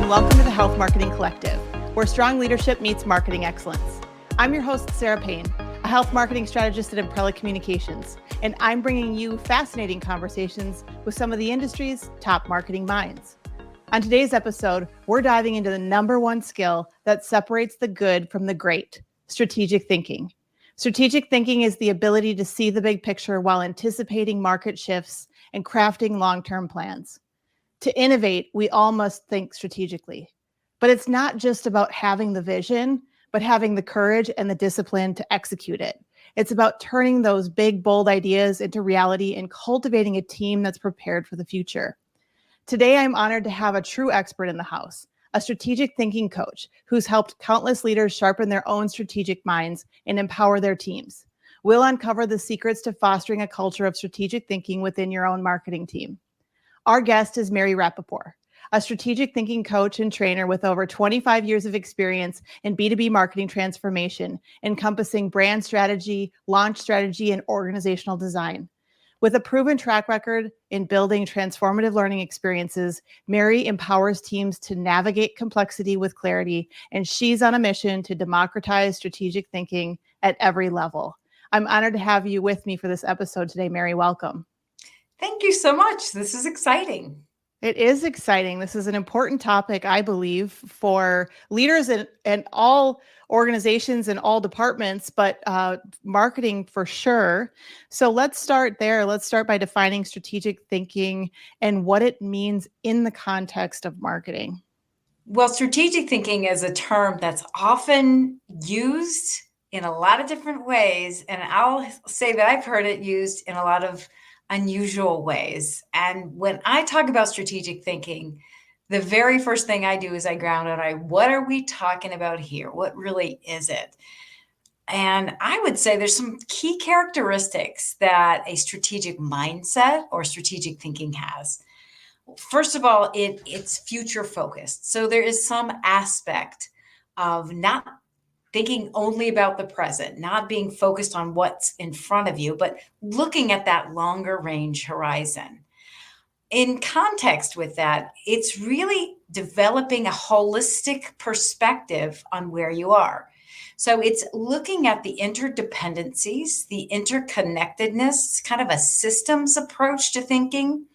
and welcome to the Health Marketing Collective, where strong leadership meets marketing excellence. I'm your host, Sarah Payne, a health marketing strategist at Imprella Communications, and I'm bringing you fascinating conversations with some of the industry's top marketing minds. On today's episode, we're diving into the number one skill that separates the good from the great, strategic thinking. Strategic thinking is the ability to see the big picture while anticipating market shifts and crafting long-term plans. To innovate, we all must think strategically. But it's not just about having the vision, but having the courage and the discipline to execute it. It's about turning those big, bold ideas into reality and cultivating a team that's prepared for the future. Today, I'm honored to have a true expert in the house, a strategic thinking coach who's helped countless leaders sharpen their own strategic minds and empower their teams. We'll uncover the secrets to fostering a culture of strategic thinking within your own marketing team. Our guest is Mary Rapaport, a strategic thinking coach and trainer with over 25 years of experience in B2B marketing transformation, encompassing brand strategy, launch strategy, and organizational design. With a proven track record in building transformative learning experiences, Mary empowers teams to navigate complexity with clarity, and she's on a mission to democratize strategic thinking at every level. I'm honored to have you with me for this episode today, Mary. Welcome. Thank you so much. This is exciting. It is exciting. This is an important topic, I believe, for leaders in all organizations and all departments, but marketing for sure. So let's start there. Let's start by defining strategic thinking and what it means in the context of marketing. Well, strategic thinking is a term that's often used in a lot of different ways. And I'll say that I've heard it used in a lot of unusual ways. And when I talk about strategic thinking, the very first thing I do is I ground it. What are we talking about here? What really is it? And I would say there's some key characteristics that a strategic mindset or strategic thinking has. First of all, it's future focused. So there is some aspect of not thinking only about the present, not being focused on what's in front of you, but looking at that longer range horizon. In context with that, it's really developing a holistic perspective on where you are. So it's looking at the interdependencies, the interconnectedness, kind of a systems approach to thinking,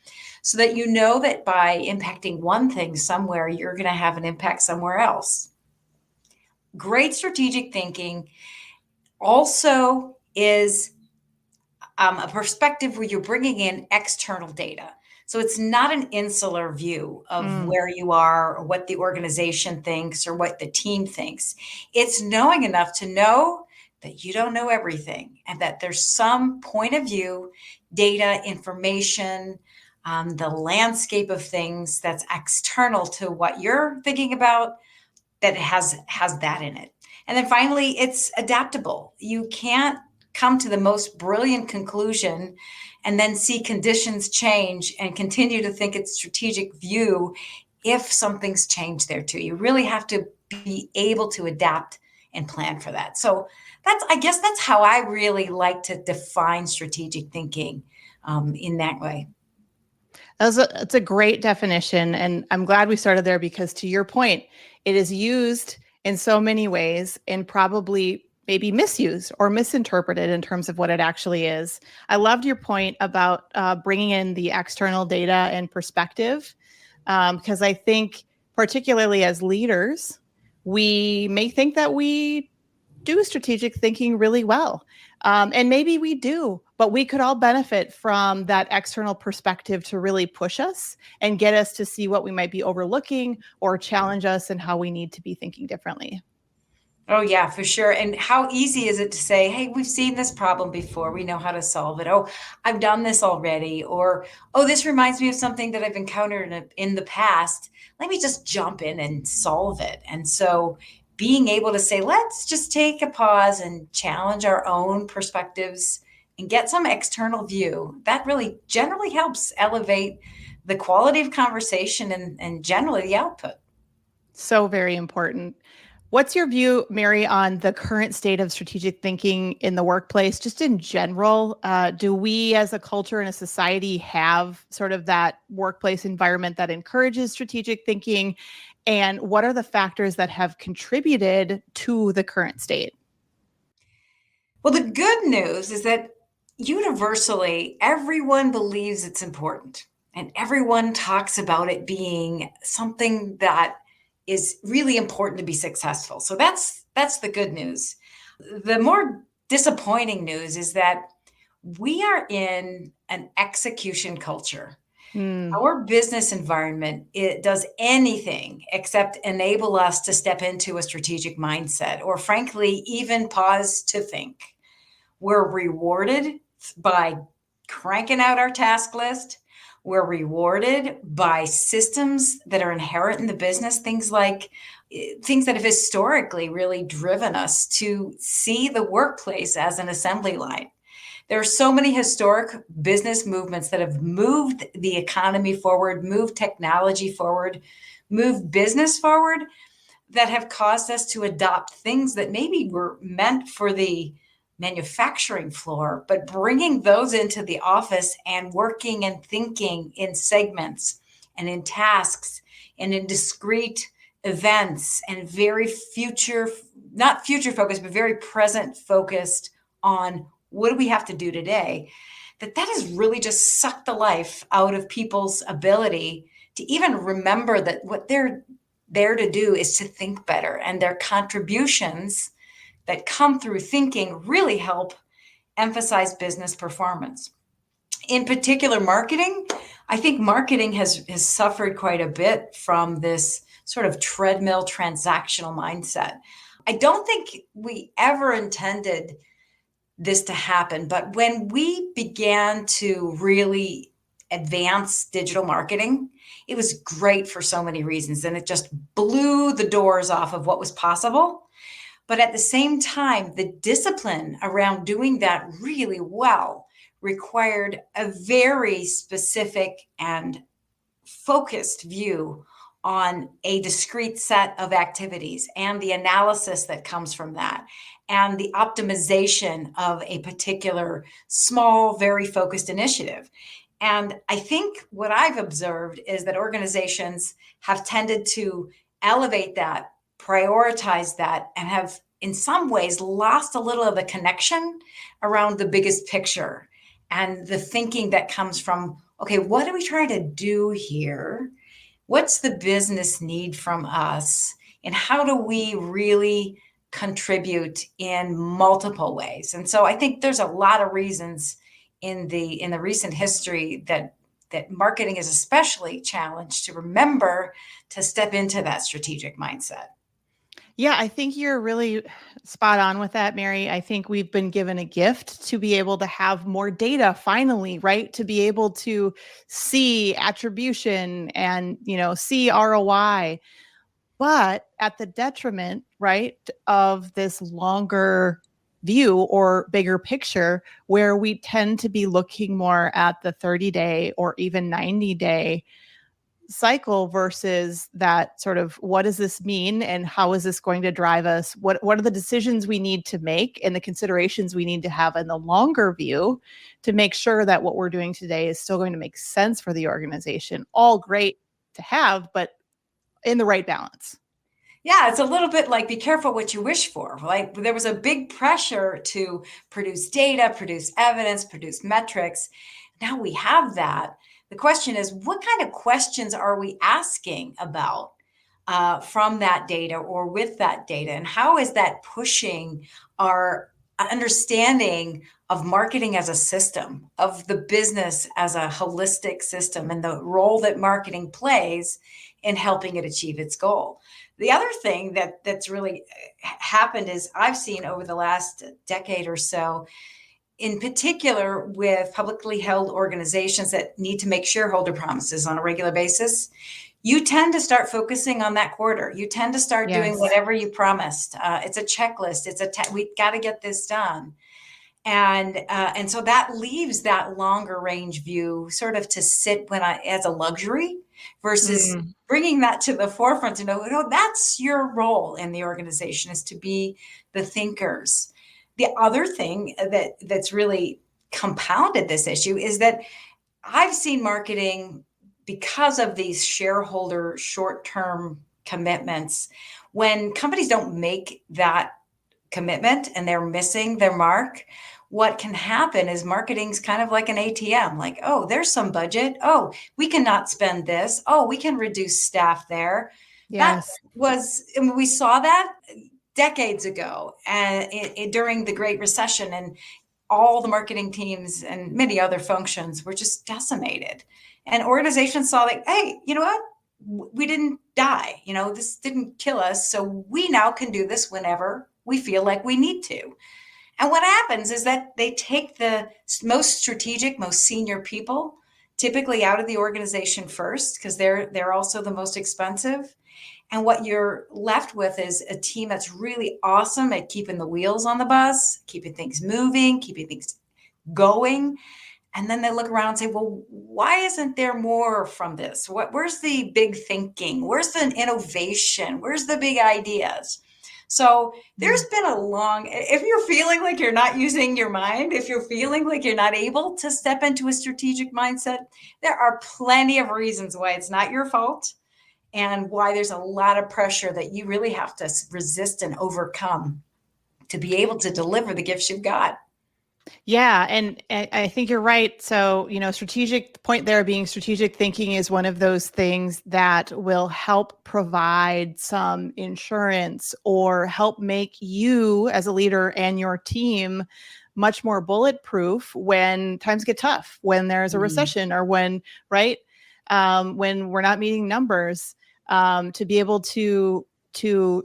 so that you know that by impacting one thing somewhere, you're going to have an impact somewhere else. Great strategic thinking also is a perspective where you're bringing in external data. So it's not an insular view of where you are or what the organization thinks or what the team thinks. It's knowing enough to know that you don't know everything and that there's some point of view, data, information, the landscape of things that's external to what you're thinking about, that has that in it. And then finally, it's adaptable. You can't come to the most brilliant conclusion and then see conditions change and continue to think it's strategic view if something's changed there too. You really have to be able to adapt and plan for that. So I guess that's how I really like to define strategic thinking in that way. It's a great definition. And I'm glad we started there because to your point, it is used in so many ways and probably maybe misused or misinterpreted in terms of what it actually is. I loved your point about bringing in the external data and perspective, because I think particularly as leaders, we may think that we do strategic thinking really well. And maybe we do, but we could all benefit from that external perspective to really push us and get us to see what we might be overlooking or challenge us and how we need to be thinking differently. Oh, yeah, for sure. And how easy is it to say, hey, we've seen this problem before. We know how to solve it. Oh, I've done this already. Or, oh, this reminds me of something that I've encountered in the past. Let me just jump in and solve it. And so being able to say, let's just take a pause and challenge our own perspectives and get some external view, that really generally helps elevate the quality of conversation and generally the output. So very important. What's your view, Mary, on the current state of strategic thinking in the workplace, just in general? Do we as a culture and a society have sort of that workplace environment that encourages strategic thinking? And what are the factors that have contributed to the current state? Well, the good news is that universally, everyone believes it's important and everyone talks about it being something that is really important to be successful. So that's the good news. The more disappointing news is that we are in an execution culture. Mm, Our business environment, it does anything except enable us to step into a strategic mindset or frankly even pause to think. We're rewarded by cranking out our task list. We're rewarded by systems that are inherent in the business, things that have historically really driven us to see the workplace as an assembly line. There are so many historic business movements that have moved the economy forward, moved technology forward, moved business forward that have caused us to adopt things that maybe were meant for the manufacturing floor, but bringing those into the office and working and thinking in segments and in tasks and in discrete events and very not future focused, but very present focused on what do we have to do today. That has really just sucked the life out of people's ability to even remember that what they're there to do is to think better, and their contributions that come through thinking really help emphasize business performance. In particular, marketing, I think marketing has suffered quite a bit from this sort of treadmill transactional mindset. I don't think we ever intended this to happen, but when we began to really advance digital marketing, it was great for so many reasons, and it just blew the doors off of what was possible. But at the same time, the discipline around doing that really well required a very specific and focused view on a discrete set of activities and the analysis that comes from that and the optimization of a particular small, very focused initiative. And I think what I've observed is that organizations have tended to elevate that, prioritize that, and have in some ways lost a little of the connection around the biggest picture and the thinking that comes from, okay, what are we trying to do here? What's the business need from us? And how do we really contribute in multiple ways? And so I think there's a lot of reasons in the recent history that marketing is especially challenged to remember to step into that strategic mindset. yeah, I think you're really spot on with that, Mary. I think we've been given a gift to be able to have more data finally, right? To be able to see attribution and, see ROI, but at the detriment, right, of this longer view or bigger picture where we tend to be looking more at the 30-day or even 90-day cycle versus that sort of what does this mean and how is this going to drive us? What are the decisions we need to make and the considerations we need to have in the longer view to make sure that what we're doing today is still going to make sense for the organization? All great to have, but in the right balance. Yeah, it's a little bit like be careful what you wish for. Like there was a big pressure to produce data, produce evidence, produce metrics. Now we have that. The question is, what kind of questions are we asking about from that data or with that data? And how is that pushing our understanding of marketing as a system, of the business as a holistic system, and the role that marketing plays in helping it achieve its goal? The other thing that's really happened is I've seen over the last decade or so, in particular with publicly held organizations that need to make shareholder promises on a regular basis, you tend to start focusing on that quarter. You tend to start doing Yes. whatever you promised. It's a checklist. We got to get this done. And so that leaves that longer range view sort of to sit as a luxury versus bringing that to the forefront to know, that's your role in the organization is to be the thinkers. The other thing that's really compounded this issue is that I've seen marketing because of these shareholder short-term commitments. When companies don't make that commitment and they're missing their mark, what can happen is marketing's kind of like an ATM, like, oh, there's some budget. Oh, we cannot spend this. Oh, we can reduce staff there. That Yes. was, and we saw that decades ago and during the Great Recession, and all the marketing teams and many other functions were just decimated. And organizations saw like, hey, you know what? We didn't die. This didn't kill us. So we now can do this whenever we feel like we need to. And what happens is that they take the most strategic, most senior people typically out of the organization first, because they're also the most expensive. And what you're left with is a team that's really awesome at keeping the wheels on the bus, keeping things moving, keeping things going. And then they look around and say, well, why isn't there more from this? Where's the big thinking? Where's the innovation? Where's the big ideas? So there's been if you're feeling like you're not using your mind, if you're feeling like you're not able to step into a strategic mindset, there are plenty of reasons why it's not your fault and why there's a lot of pressure that you really have to resist and overcome to be able to deliver the gifts you've got. Yeah, and I think you're right. So, strategic, the point there being strategic thinking is one of those things that will help provide some insurance or help make you as a leader and your team much more bulletproof when times get tough, when there's a recession or when we're not meeting numbers, to be able to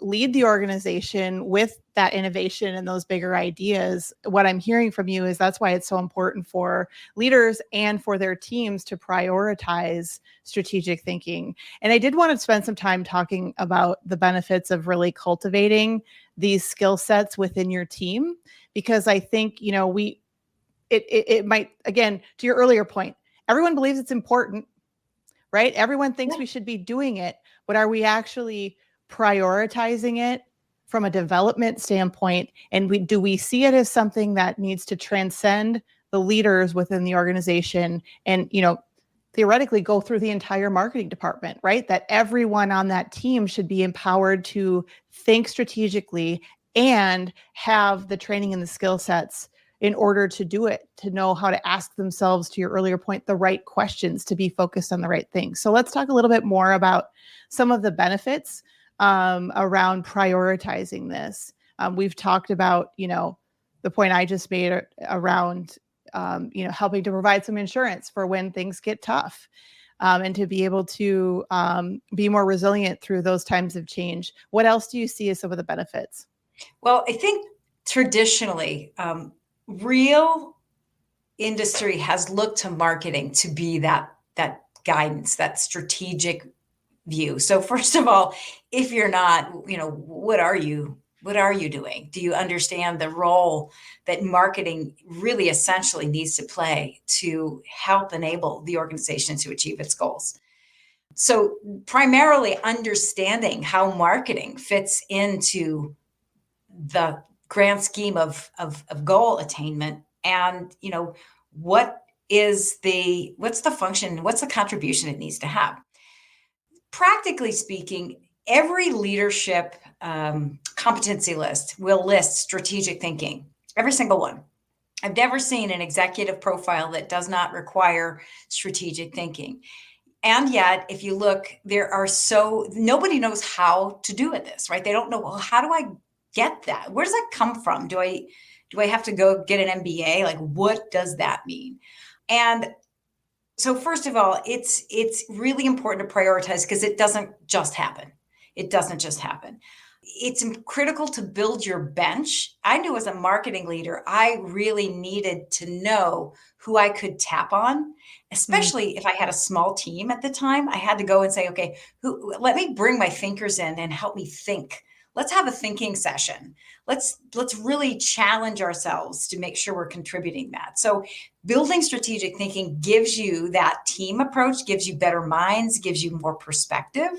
lead the organization with that innovation and those bigger ideas. What I'm hearing from you is that's why it's so important for leaders and for their teams to prioritize strategic thinking. And I did want to spend some time talking about the benefits of really cultivating these skill sets within your team, because I think, it might, again, to your earlier point, everyone believes it's important, right? Everyone thinks we should be doing it, but are we actually prioritizing it from a development standpoint? And do we see it as something that needs to transcend the leaders within the organization and, theoretically go through the entire marketing department, right? That everyone on that team should be empowered to think strategically and have the training and the skill sets in order to do it, to know how to ask themselves, to your earlier point, the right questions, to be focused on the right things. So let's talk a little bit more about some of the benefits around prioritizing this. We've talked about, the point I just made around, helping to provide some insurance for when things get tough, and to be able to be more resilient through those times of change. What else do you see as some of the benefits? Well, I think traditionally, real industry has looked to marketing to be that guidance, that strategic view. So first of all, if you're not, what are you doing? Do you understand the role that marketing really essentially needs to play to help enable the organization to achieve its goals? So primarily understanding how marketing fits into the grand scheme of goal attainment, and what's the function, what's the contribution it needs to have. Practically speaking, every leadership competency list will list strategic thinking, every single one. I've never seen an executive profile that does not require strategic thinking. And yet, if you look, nobody knows how to do this, right? They don't know, well, how do I get that? Where does that come from? Do I have to go get an MBA? Like, what does that mean? And so first of all, it's really important to prioritize, because it doesn't just happen. It doesn't just happen. It's critical to build your bench. I knew as a marketing leader, I really needed to know who I could tap on, especially if I had a small team at the time. I had to go and say, okay, let me bring my thinkers in and help me think. Let's have a thinking session. Let's really challenge ourselves to make sure we're contributing that. So building strategic thinking gives you that team approach, gives you better minds, gives you more perspective.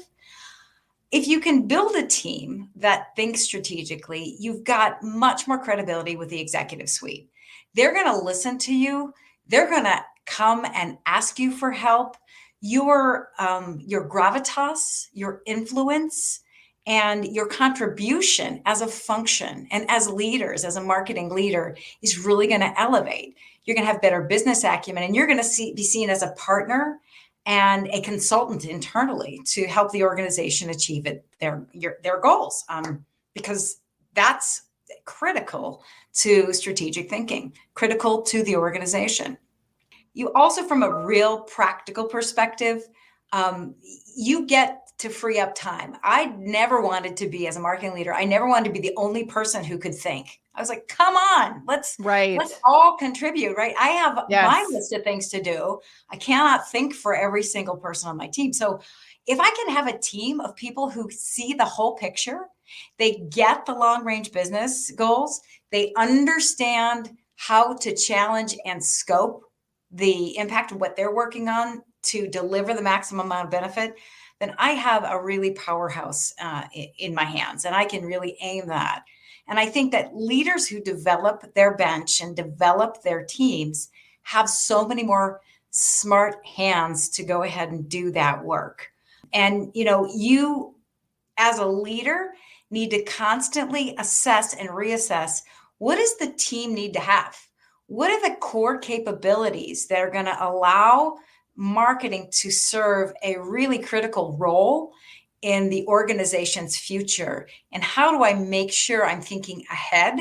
If you can build a team that thinks strategically, you've got much more credibility with the executive suite. They're going to listen to you. They're going to come and ask you for help. your gravitas, your influence, and your contribution as a function and as leaders, as a marketing leader, is really going to elevate. You're going to have better business acumen, and you're going to be seen as a partner and a consultant internally to help the organization achieve their goals, because that's critical to strategic thinking, critical to the organization. You also, from a real practical perspective, um, you get to free up time. I never wanted to be, as a marketing leader, I never wanted to be the only person who could think. I was like, come on, let's Right. all contribute, right? I have my Yes. list of things to do. I cannot think for every single person on my team. So if I can have a team of people who see the whole picture, they get the long range business goals, they understand how to challenge and scope the impact of what they're working on to deliver the maximum amount of benefit, then I have a really powerhouse in my hands, and I can really aim that. And I think that leaders who develop their bench and develop their teams have so many more smart hands to go ahead and do that work. And you as a leader need to constantly assess and reassess, what does the team need to have? What are the core capabilities that are going to allow marketing to serve a really critical role in the organization's future? And how do I make sure I'm thinking ahead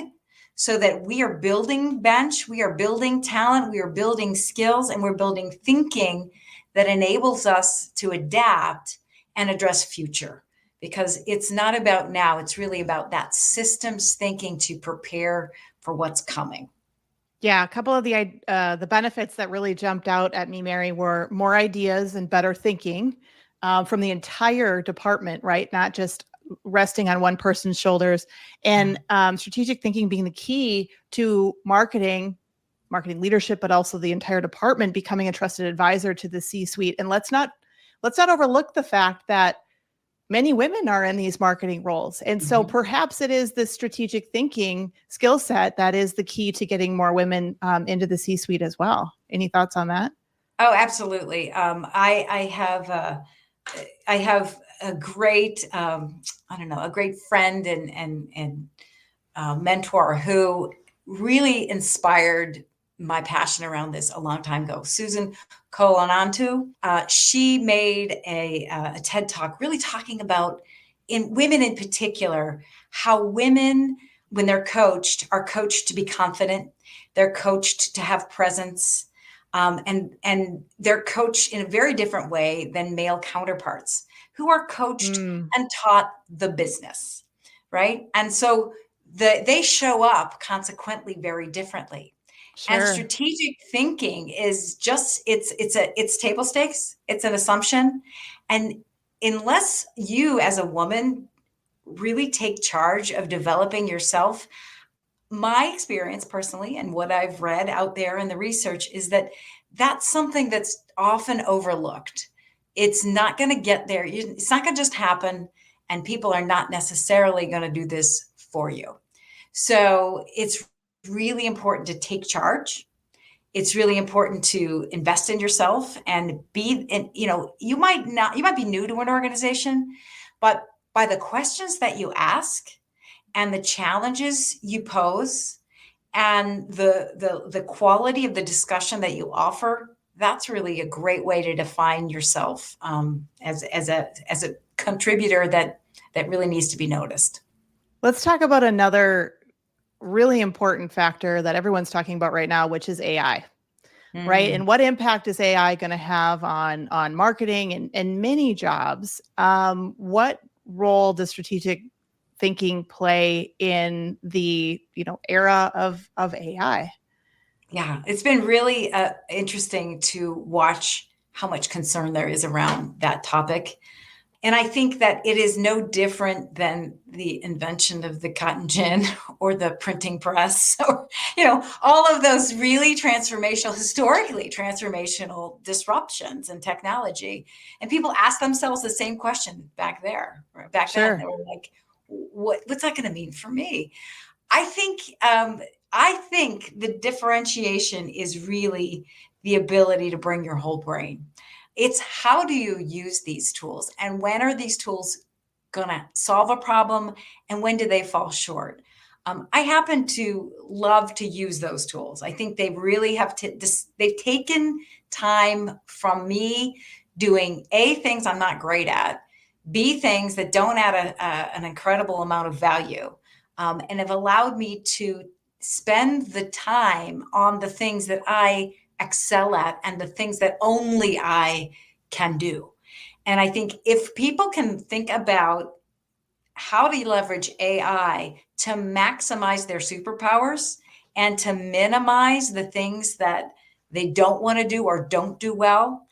so that we are building bench, we are building talent, we are building skills, and we're building thinking that enables us to adapt and address future? Because it's not about now, it's really about that systems thinking to prepare for what's coming. Yeah, a couple of the benefits that really jumped out at me, Mary, were more ideas and better thinking from the entire department, right? Not just resting on one person's shoulders, and strategic thinking being the key to marketing leadership, but also the entire department becoming a trusted advisor to the C-suite. And let's not overlook the fact that many women are in these marketing roles. And so perhaps it is the strategic thinking skill set that is the key to getting more women into the C-suite as well. Any thoughts on that? Oh, absolutely. I have a great, a great friend and mentor who really inspired my passion around this a long time ago. Susan Kolanantu, she made a TED Talk really talking about, in women in particular, how women, when they're coached, are coached to be confident. They're coached to have presence. And they're coached in a very different way than male counterparts who are coached and taught the business, right? And so they show up consequently very differently. And Sure. strategic thinking is just it's table stakes. It's an assumption, and unless you as a woman really take charge of developing yourself, my experience personally and what I've read out there in the research is that that's something that's often overlooked. It's not going to get there. It's not going to just happen, and people are not necessarily going to do this for you. So it's really important to take charge. It's really important to invest in yourself and you might be new to an organization, but by the questions that you ask and the challenges you pose and the quality of the discussion that you offer, that's really a great way to define yourself as a contributor that really needs to be noticed. Let's talk about another really important factor that everyone's talking about right now, which is AI. Right. And what impact is AI going to have on marketing and many jobs? What role does strategic thinking play in the era of AI? Yeah, it's been really interesting to watch how much concern there is around that topic. And I think that it is no different than the invention of the cotton gin or the printing press, or, all of those really historically transformational disruptions in technology. And people ask themselves the same question back there. Back then, they were like, what's that going to mean for me? I think the differentiation is really the ability to bring your whole brain. It's how do you use these tools, and when are these tools going to solve a problem, and when do they fall short? I happen to love to use those tools. I think they really have they've taken time from me doing A, things I'm not great at, B, things that don't add an incredible amount of value, and have allowed me to spend the time on the things that I excel at and the things that only I can do. And I think if people can think about how to leverage AI to maximize their superpowers and to minimize the things that they don't want to do or don't do well,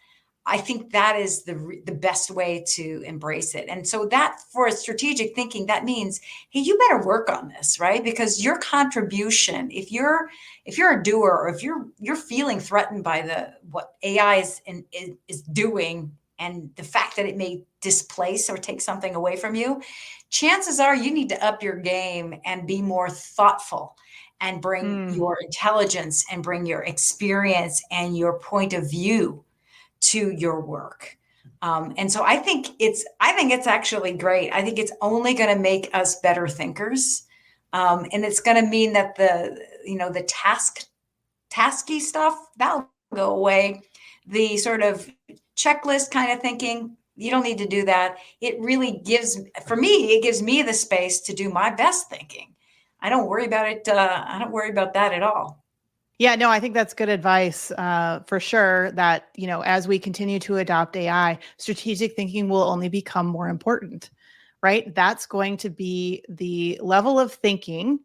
I think that is the best way to embrace it. And so that for strategic thinking, that means, hey, you better work on this, right? Because your contribution, if you're a doer, or if you're feeling threatened by what AI is doing, and the fact that it may displace or take something away from you, chances are you need to up your game and be more thoughtful and bring Mm. your intelligence and bring your experience and your point of view to your work. And so I think it's actually great. I think it's only going to make us better thinkers. And it's going to mean that the tasky stuff, that'll go away. The sort of checklist kind of thinking, you don't need to do that. It really it gives me the space to do my best thinking. I don't worry about it. I don't worry about that at all. Yeah, no, I think that's good advice for sure that, as we continue to adopt AI, strategic thinking will only become more important, right? That's going to be the level of thinking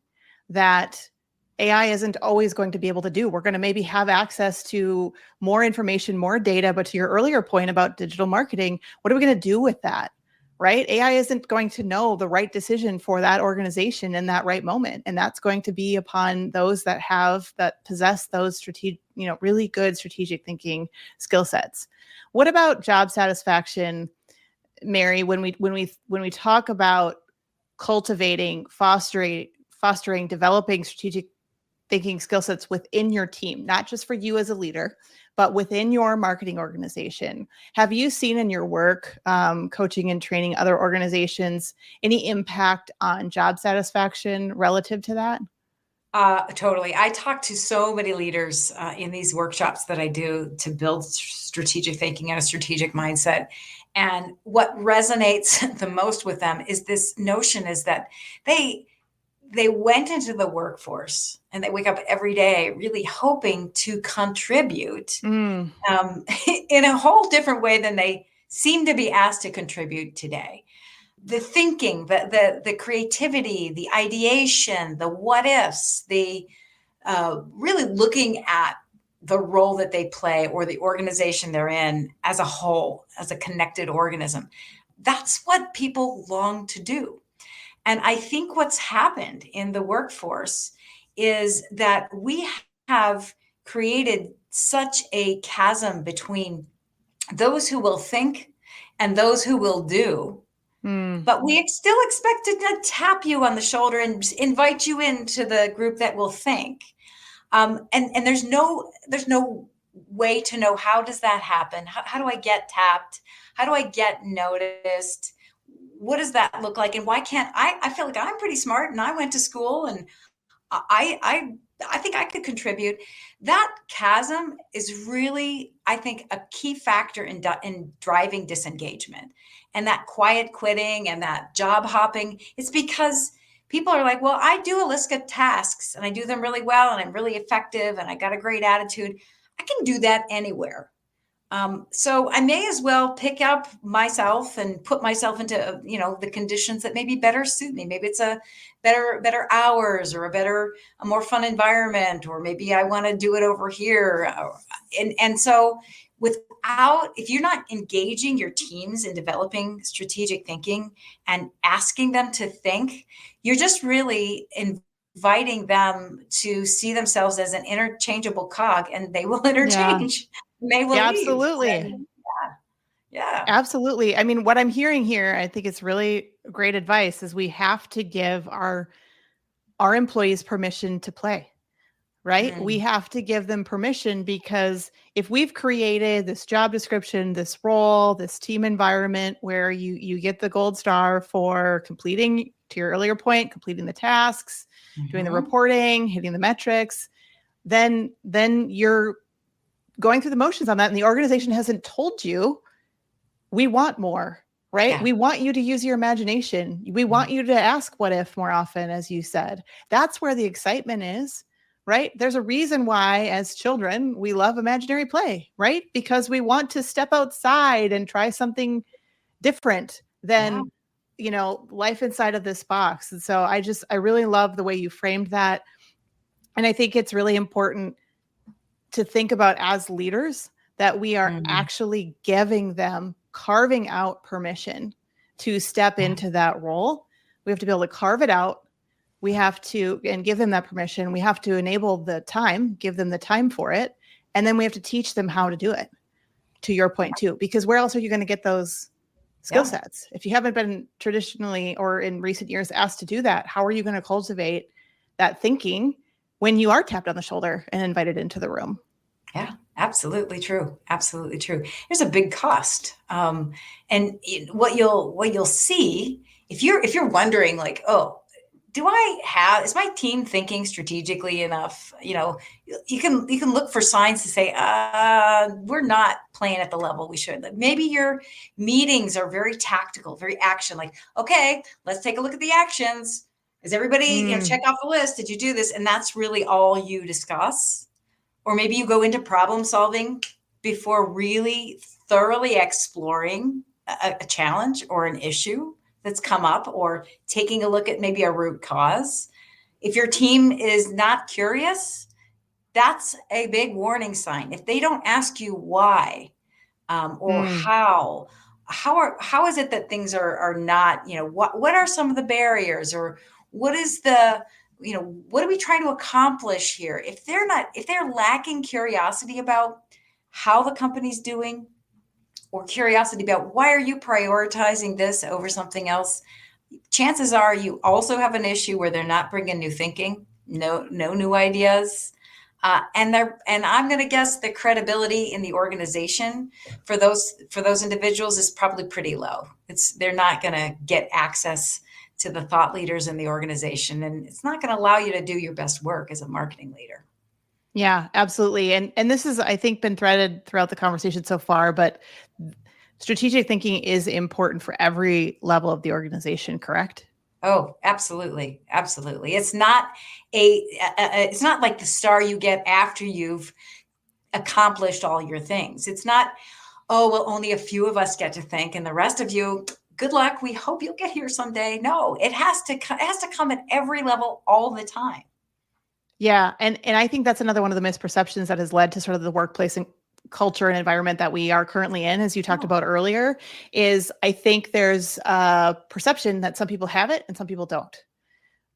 that AI isn't always going to be able to do. We're going to maybe have access to more information, more data, but to your earlier point about digital marketing, what are we going to do with that? Right? AI isn't going to know the right decision for that organization in that right moment. And that's going to be upon those that possess those strategic, really good strategic thinking skill sets. What about job satisfaction, Mary, when we talk about cultivating, fostering, developing strategic thinking skill sets within your team, not just for you as a leader, but within your marketing organization? Have you seen in your work, coaching and training other organizations, any impact on job satisfaction relative to that? Totally. I talk to so many leaders in these workshops that I do to build strategic thinking and a strategic mindset. And what resonates the most with them is this notion is that they they went into the workforce and they wake up every day really hoping to contribute Mm, in a whole different way than they seem to be asked to contribute today. The thinking, the creativity, the ideation, the what ifs, the really looking at the role that they play or the organization they're in as a whole, as a connected organism. That's what people long to do. And I think what's happened in the workforce is that we have created such a chasm between those who will think and those who will do. mm, But we still expect to tap you on the shoulder and invite you into the group that will think. And there's no way to know how does that happen. How do I get tapped? How do I get noticed? What does that look like? And why can't I feel like I'm pretty smart and I went to school and I I I think I could contribute. That chasm is really, I think, a key factor in driving disengagement and that quiet quitting and that job hopping. It's because people are like, well, I do a list of tasks and I do them really well and I'm really effective and I got a great attitude. I can do that anywhere. So I may as well pick up myself and put myself into, the conditions that maybe better suit me. Maybe it's a better hours or a more fun environment, or maybe I want to do it over here. And so if you're not engaging your teams in developing strategic thinking and asking them to think, you're just really inviting them to see themselves as an interchangeable cog, and they will yeah, interchange. They will yeah, leave. absolutely. And yeah. Absolutely. I mean, what I'm hearing here, I think it's really great advice, is we have to give our employees permission to play, right? We Mm, have to give them permission, because if we've created this job description, this role, this team environment where you get the gold star for completing, to your earlier point, completing the tasks, doing the mhm. reporting, hitting the metrics, then you're going through the motions on that, and the organization hasn't told you, we want more, right? Yeah. We want you to use your imagination. We want Mm. you to ask what if more often, as you said. That's where the excitement is, right? There's a reason why, as children, we love imaginary play, right? Because we want to step outside and try something different Yeah. than, life inside of this box. And so I really love the way you framed that. And I think it's really important to think about, as leaders, that we are Mm. actually giving them, carving out permission to step Yeah. into that role. We have to be able to carve it out. We have to, and give them that permission. We have to enable the time, give them the time for it. And then we have to teach them how to do it, to your point too, because where else are you going to get those skill Yeah. sets? If you haven't been traditionally or in recent years asked to do that, how are you going to cultivate that thinking when you are tapped on the shoulder and invited into the room? Yeah, absolutely true. Absolutely true. There's a big cost, and what you'll see if you're wondering, like, oh, is my team thinking strategically enough? You can look for signs to say, we're not playing at the level we should. Like, maybe your meetings are very tactical, very action. Like, okay, let's take a look at the actions. Is everybody, Mm, check off the list? Did you do this? And that's really all you discuss. Or maybe you go into problem solving before really thoroughly exploring a challenge or an issue that's come up, or taking a look at maybe a root cause. If your team is not curious, that's a big warning sign. If they don't ask you why, or mm, how is it that things are not, what are some of the barriers, or what is the, what are we trying to accomplish here? If they're lacking curiosity about how the company's doing, or curiosity about why are you prioritizing this over something else, chances are you also have an issue where they're not bringing new thinking, no new ideas. And I'm going to guess the credibility in the organization for those individuals is probably pretty low. They're not going to get access to the thought leaders in the organization, and it's not going to allow you to do your best work as a marketing leader. yeah, absolutely. And this is, I think, been threaded throughout the conversation so far, but strategic thinking is important for every level of the organization, correct? Oh, absolutely, absolutely. It's not like the star you get after you've accomplished all your things. It's not, oh, well, only a few of us get to think, and the rest of you, good luck. We hope you'll get here someday. No, it has to come at every level all the time. Yeah, and I think that's another one of the misperceptions that has led to sort of the workplace and culture and environment that we are currently in, as you talked Oh, about earlier, is I think there's a perception that some people have it and some people don't.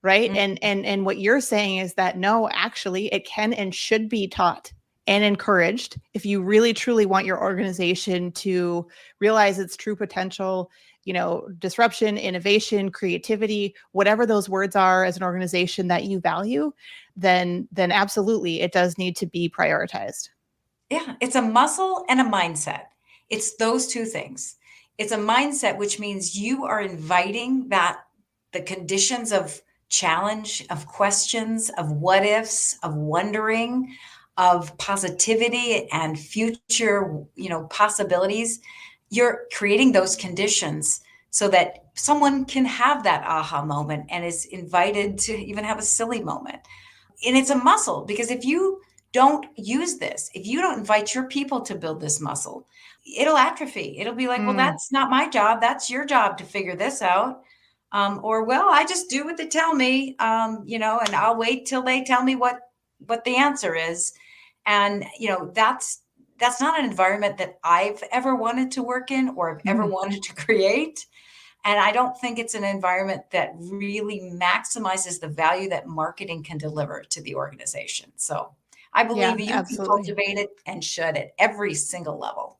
Right. mm, And what you're saying is that no, actually, it can and should be taught and encouraged if you really truly want your organization to realize its true potential, disruption, innovation, creativity, whatever those words are as an organization that you value, then absolutely it does need to be prioritized. yeah, it's a muscle and a mindset. It's those two things. It's a mindset, which means you are inviting the conditions of challenge, of questions, of what ifs, of wondering, of positivity and future, possibilities. You're creating those conditions so that someone can have that aha moment and is invited to even have a silly moment. And it's a muscle, because if you don't use this, if you don't invite your people to build this muscle, it'll atrophy. It'll be like, well, Mm, that's not my job. That's your job to figure this out. Or, well, I just do what they tell me, and I'll wait till they tell me what the answer is. And that's not an environment that I've ever wanted to work in or have ever mhm. wanted to create. And I don't think it's an environment that really maximizes the value that marketing can deliver to the organization. So I believe Yeah, you can absolutely. cultivate it and should at every single level.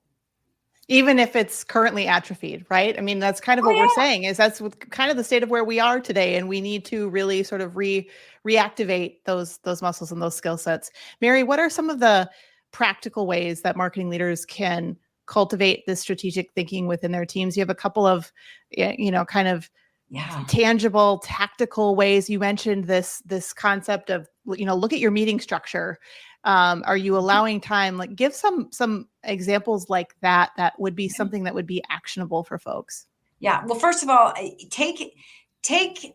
Even if it's currently atrophied, right? I mean, that's kind of Oh what we're yeah. saying is that's kind of the state of where we are today. And we need to really sort of reactivate those muscles and those skill sets. Mary, what are some of the practical ways that marketing leaders can cultivate this strategic thinking within their teams? You have a couple of, kind of Yeah. tangible, tactical ways. You mentioned this concept of, look at your meeting structure. Are you allowing time? Like, give some examples like that would be something that would be actionable for folks. Yeah. Well, first of all, take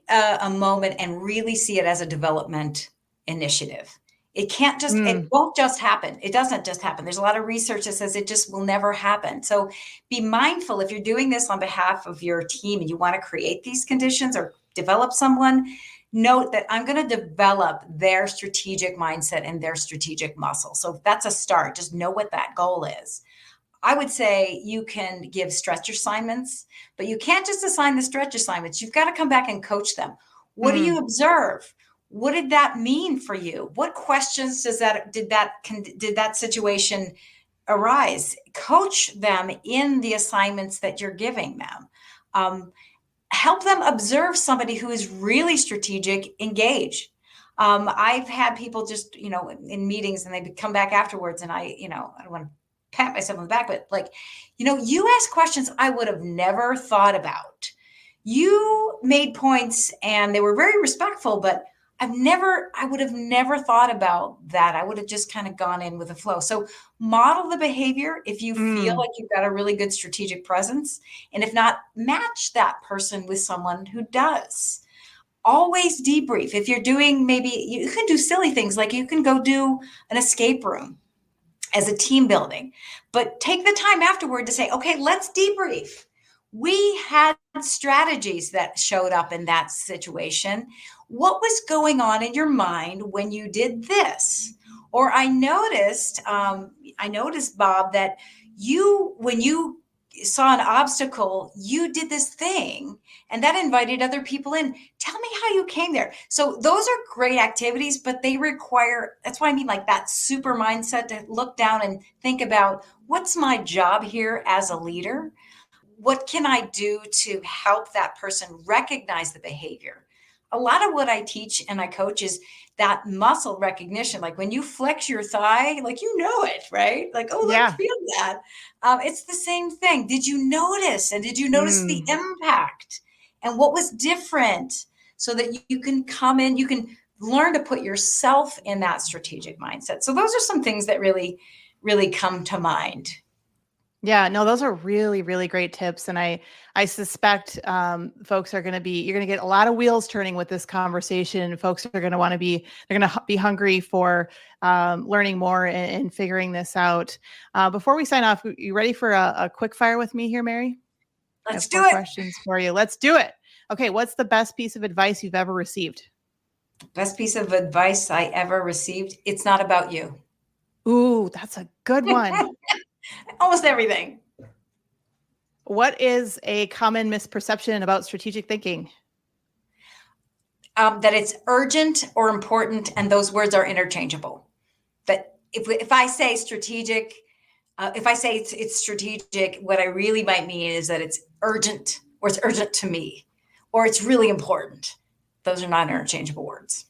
a moment and really see it as a development initiative. It Mm, won't just happen. It doesn't just happen. There's a lot of research that says it just will never happen. So be mindful if you're doing this on behalf of your team and you want to create these conditions or develop someone, note that I'm going to develop their strategic mindset and their strategic muscle. So that's a start. Just know what that goal is. I would say you can give stretch assignments, but you can't just assign the stretch assignments. You've got to come back and coach them. What do you mm, observe? What did that mean for you? What questions did that situation arise? Coach them in the assignments that you're giving them. Help them observe somebody who is really strategic, engage. I've had people just, in meetings and they come back afterwards and I don't want to pat myself on the back, but like, you ask questions I would have never thought about. You made points and they were very respectful, but I would have never thought about that. I would have just kind of gone in with the flow. So model the behavior if you feel mm. like you've got a really good strategic presence. And if not, match that person with someone who does. Always debrief. If you're doing, maybe you can do silly things like you can go do an escape room as a team building, but take the time afterward to say, okay, let's debrief. We had strategies that showed up in that situation. What was going on in your mind when you did this? Or I noticed, Bob, that when you saw an obstacle, you did this thing and that invited other people in. Tell me how you came there. So those are great activities, but they require, that's what I mean, like that super mindset to look down and think about what's my job here as a leader? What can I do to help that person recognize the behavior? A lot of what I teach and I coach is that muscle recognition. Like when you flex your thigh, like you know it, right? Like, oh, let's Yeah. feel that. It's the same thing. Did you notice? And did you notice the Mm. impact? And what was different? So that you can come in, you can learn to put yourself in that strategic mindset. So those are some things that really, really come to mind. Yeah, no, those are really, really great tips. And I suspect folks are going to you're going to get a lot of wheels turning with this conversation. Folks are going to they're going to be hungry for learning more and figuring this out. Before we sign off, you ready for a quick fire with me here, Mary? I have Let's do four it. questions for you. Let's do it. Okay, what's the best piece of advice you've ever received? Best piece of advice I ever received. It's not about you. Ooh, that's a good one. Almost everything. What is a common misperception about strategic thinking? That it's urgent or important, and those words are interchangeable. But if I say strategic, if I say it's strategic, what I really might mean is that it's urgent or it's urgent to me or it's really important. Those are not interchangeable words.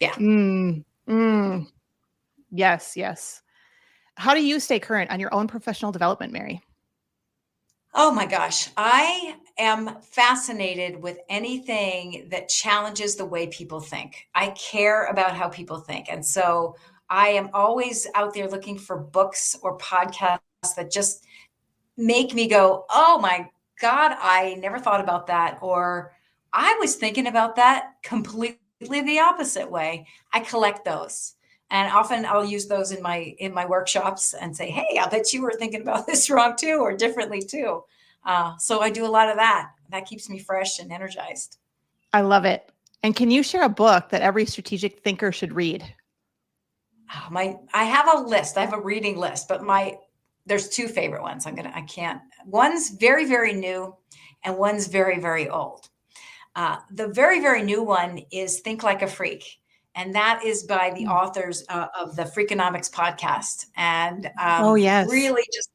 Yeah. Mm, mm. Yes, yes. How do you stay current on your own professional development, Mary? Oh my gosh. I am fascinated with anything that challenges the way people think. I care about how people think. And so I am always out there looking for books or podcasts that just make me go, oh my God, I never thought about that. Or I was thinking about that completely the opposite way. I collect those. And often I'll use those in my workshops and say, hey, I bet you were thinking about this wrong too, or differently too. So I do a lot of that. That keeps me fresh and energized. I love it. And can you share a book that every strategic thinker should read? I have a list. I have a reading list, but there's two favorite ones. I can't. One's very, very new, and one's very, very old. The very, very new one is Think Like a Freak. And that is by the Mm. authors of the Freakonomics podcast. And Oh, yes. really just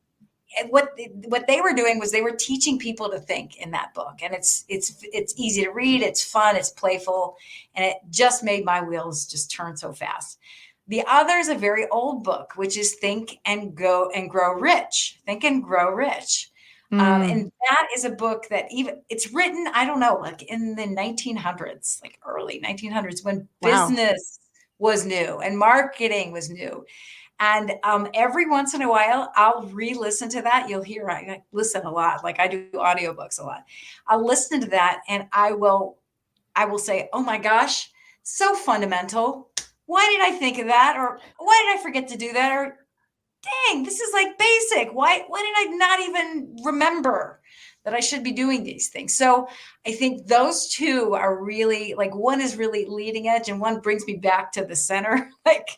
what they were doing was they were teaching people to think in that book. And it's easy to read. It's fun. It's playful. And it just made my wheels just turn so fast. The other is a very old book, which is Think and Grow Rich. Think and Grow Rich. And that is a book that it's written, I don't know, like in the 1900s, like early 1900s, when business was new and marketing was new. And every once in a while, I'll re-listen to that. You'll hear, I listen a lot, like I do audiobooks a lot. I'll listen to that and I will say, oh my gosh, so fundamental. Why did I think of that? Or why did I forget to do that? Or dang, this is like basic. Why did I not even remember that I should be doing these things? So I think those two are really, like, one is really leading edge and one brings me back to the center. Like,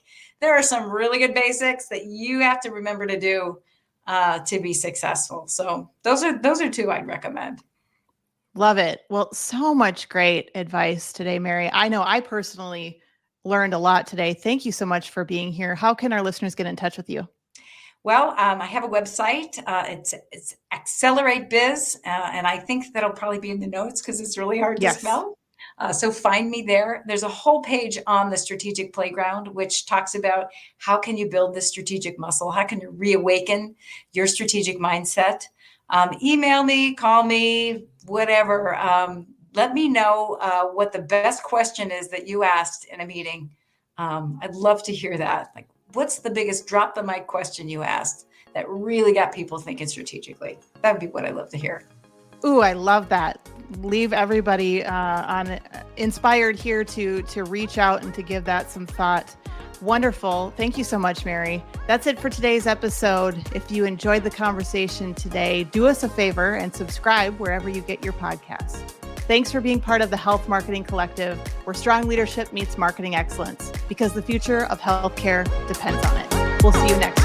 there are some really good basics that you have to remember to do to be successful. So those are two I'd recommend. Love it. Well, so much great advice today, Mary. I know I personally learned a lot today. Thank you so much for being here. How can our listeners get in touch with you? Well, I have a website. It's Accelerate Biz, and I think that'll probably be in the notes because it's really hard to spell. So find me there. There's a whole page on the strategic playground, which talks about how can you build this strategic muscle? How can you reawaken your strategic mindset? Email me, call me, whatever. Let me know what the best question is that you asked in a meeting. I'd love to hear that. Like, what's the biggest drop the mic question you asked that really got people thinking strategically? That would be what I'd love to hear. Ooh, I love that. Leave everybody inspired here to reach out and to give that some thought. Wonderful. Thank you so much, Mary. That's it for today's episode. If you enjoyed the conversation today, do us a favor and subscribe wherever you get your podcasts. Thanks for being part of the Health Marketing Collective, where strong leadership meets marketing excellence, because the future of healthcare depends on it. We'll see you next time.